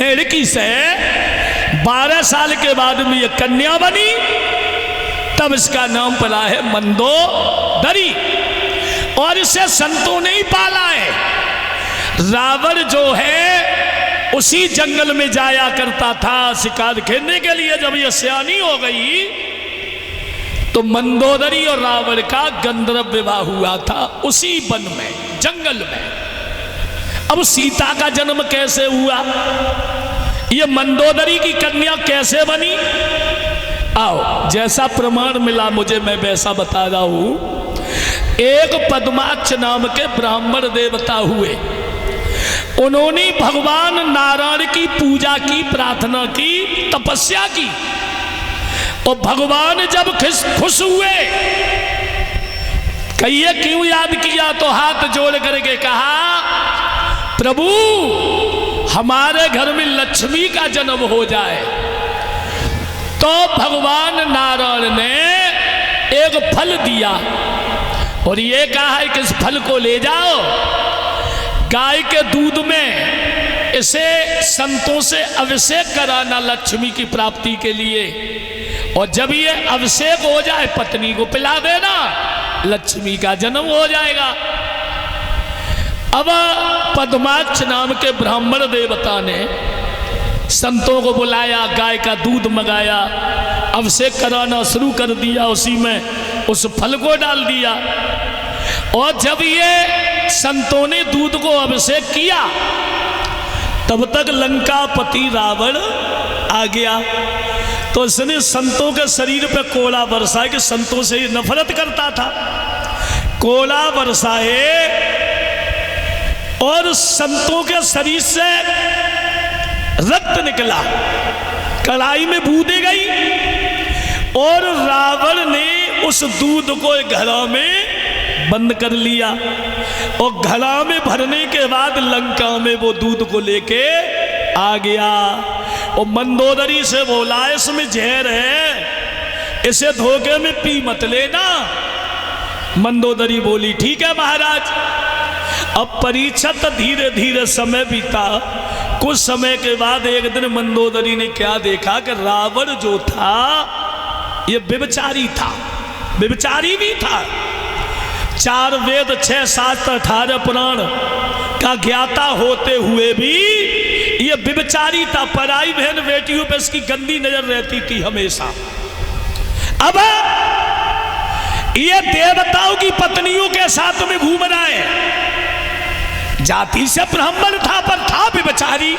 लड़की से 12 साल के बाद में ये कन्या बनी, तब इसका नाम पड़ा है मंदोदरी। और इसे संतों ने ही पाला है। रावण जो है उसी जंगल में जाया करता था शिकार खेलने के लिए। जब ये सियानी हो गई तो मंदोदरी और रावण का गंधर्व विवाह हुआ था उसी वन में, जंगल में। अब सीता का जन्म कैसे हुआ, ये मंदोदरी की कन्या कैसे बनी, आओ जैसा प्रमाण मिला मुझे मैं वैसा बता रहा हूं। एक पद्माक्ष नाम के ब्राह्मण देवता हुए, उन्होंने भगवान नारायण की पूजा की, प्रार्थना की, तपस्या की। और भगवान जब खुश हुए, कहिए क्यों याद किया, तो हाथ जोड़ करके कहा, प्रभु हमारे घर में लक्ष्मी का जन्म हो जाए। तो भगवान नारायण ने एक फल दिया और ये कहा है कि इस फल को ले जाओ, गाय के दूध में इसे संतों से अभिषेक कराना लक्ष्मी की प्राप्ति के लिए। और जब ये अभिषेक हो जाए पत्नी को पिला देना, लक्ष्मी का जन्म हो जाएगा। अब पद्माक्ष नाम के ब्राह्मण देवता ने संतों को बुलाया, गाय का दूध मंगाया, अभिषेक कराना शुरू कर दिया, उसी में उस फल को डाल दिया। और जब ये संतों ने दूध को अभिषेक किया, तब तक लंकापति रावण आ गया। तो उसने संतों के शरीर पे कोड़ा बरसाया, कि संतों से नफरत करता था। कोड़ा बरसाए और संतों के शरीर से रक्त निकला, कढ़ाई में बूंदी गई। और रावण ने उस दूध को घड़ा में बंद कर लिया। और घड़ा में भरने के बाद लंका में वो दूध को लेके आ गया। और मंदोदरी से बोला, इसमें जहर है, इसे धोखे में पी मत लेना। मंदोदरी बोली, ठीक है महाराज। अब परीक्षित धीरे धीरे समय बीता। कुछ समय के बाद एक दिन मंदोदरी ने क्या देखा कि रावण जो था ये व्यभिचारी था, व्यभिचारी भी था। 4 वेद 6 शास्त्र 18 पुराण का ज्ञाता होते हुए भी ये व्यभिचारी था। पराई बहन बेटियों पे इसकी गंदी नजर रहती थी हमेशा। अब ये देवताओं की पत्नियों के साथ में घूम रहा है। जाति से ब्राह्मण था पर था व्यभिचारी।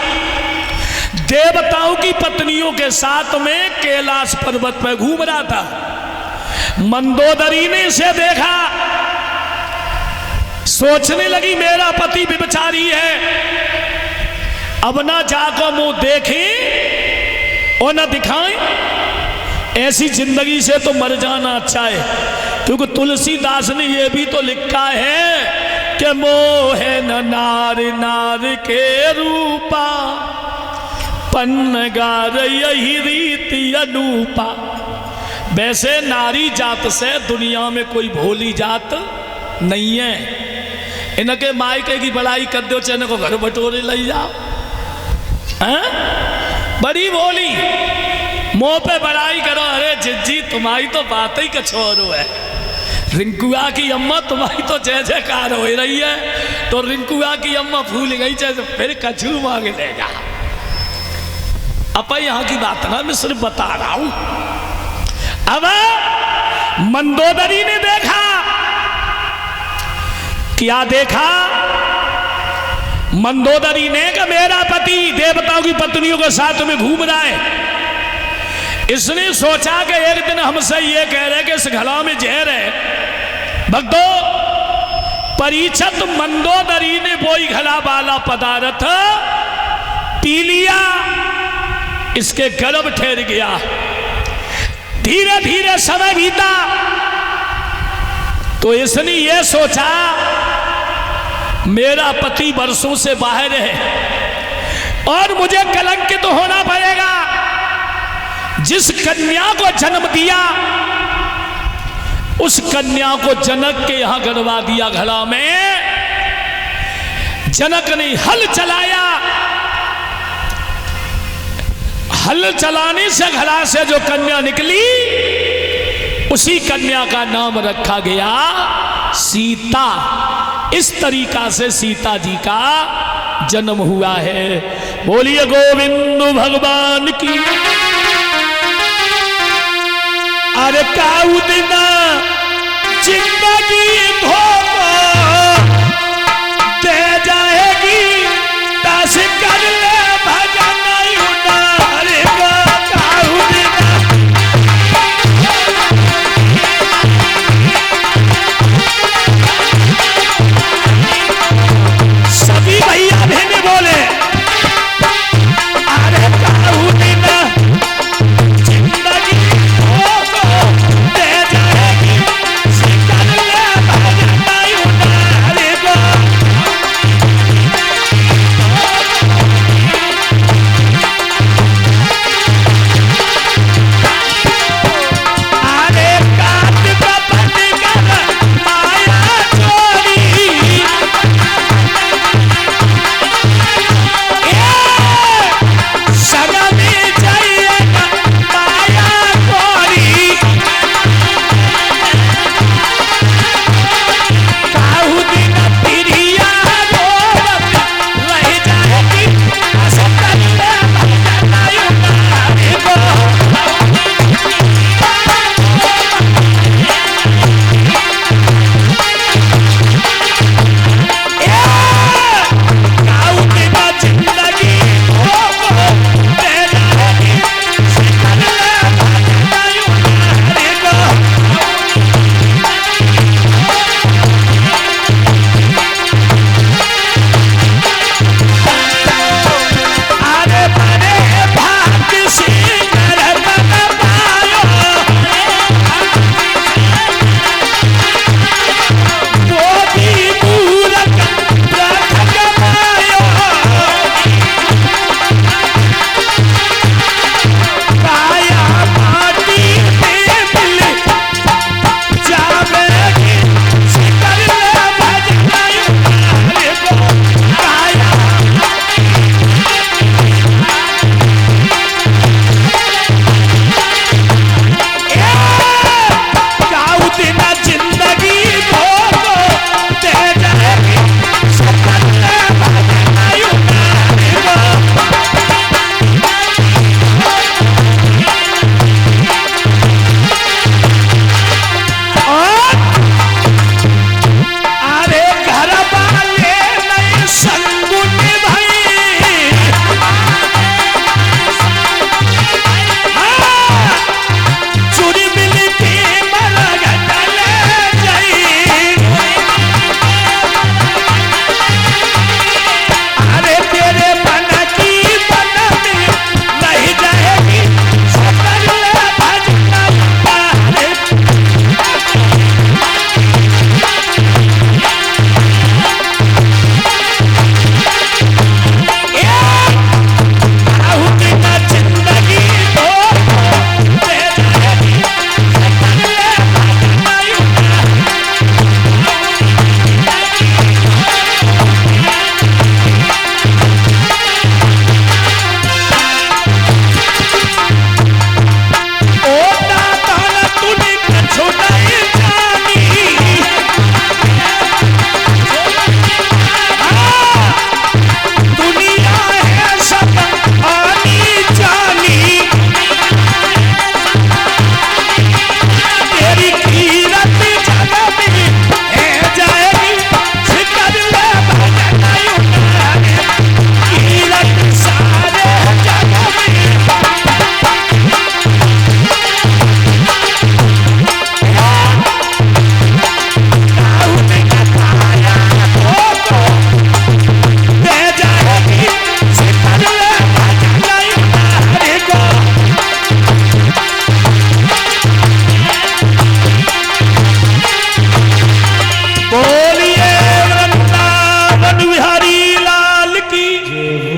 देवताओं की पत्नियों के साथ में कैलाश पर्वत पर घूम रहा था। मंदोदरी ने इसे देखा, सोचने लगी मेरा पति व्यभिचारी है, अब ना जाकर मुंह देखें और ना दिखाएं, ऐसी जिंदगी से तो मर जाना अच्छा है। क्योंकि तुलसीदास ने यह भी तो लिखा है कि मोहे न नार नार के रूपा, पन्नगार यही रीति अनूपा। वैसे नारी जात से दुनिया में कोई भोली जात नहीं है। इनके मायके की बड़ाई कर दो, चाहे को घर बटोरे ले जाओ, बड़ी भोली, मुंह पे बड़ाई करो, अरे जिज्जी तुम्हारी तो बात ही कछोरो है। रिंकुआ की अम्मा तुम्हारी तो जय जयकार हो रही है, तो रिंकुआ की अम्मा भूल गई, चाहे फिर कछू मांग लेगा। अब यहां की बात ना मैं सिर्फ बता रहा हूं। अब मंदोदरी ने देखा, क्या देखा मंदोदरी ने कि मेरा पति देवताओं की पत्नियों के साथ में घूम रहा है। इसने सोचा कि एक दिन हमसे ये कह रहे कि इस घड़ा में जहर है। भक्तों, परीक्षित मंदोदरी ने वही घड़ा वाला पदार्थ पी लिया, इसके गर्भ ठहर गया। धीरे धीरे समय बीता तो इसने ये सोचा मेरा पति वर्षों से बाहर है और मुझे कलंकित तो होना पड़ेगा। जिस कन्या को जन्म दिया उस कन्या को जनक के यहां गड़वा दिया घड़ा में। जनक ने हल चलाया हल चलाने से घड़ा से जो कन्या निकली उसी कन्या का नाम रखा गया सीता। इस तरीका से सीता जी का जन्म हुआ है। बोलिए गोविंद भगवान की। अरे काऊ दिना जिंदगी धोखा दे जाएगी, दस कर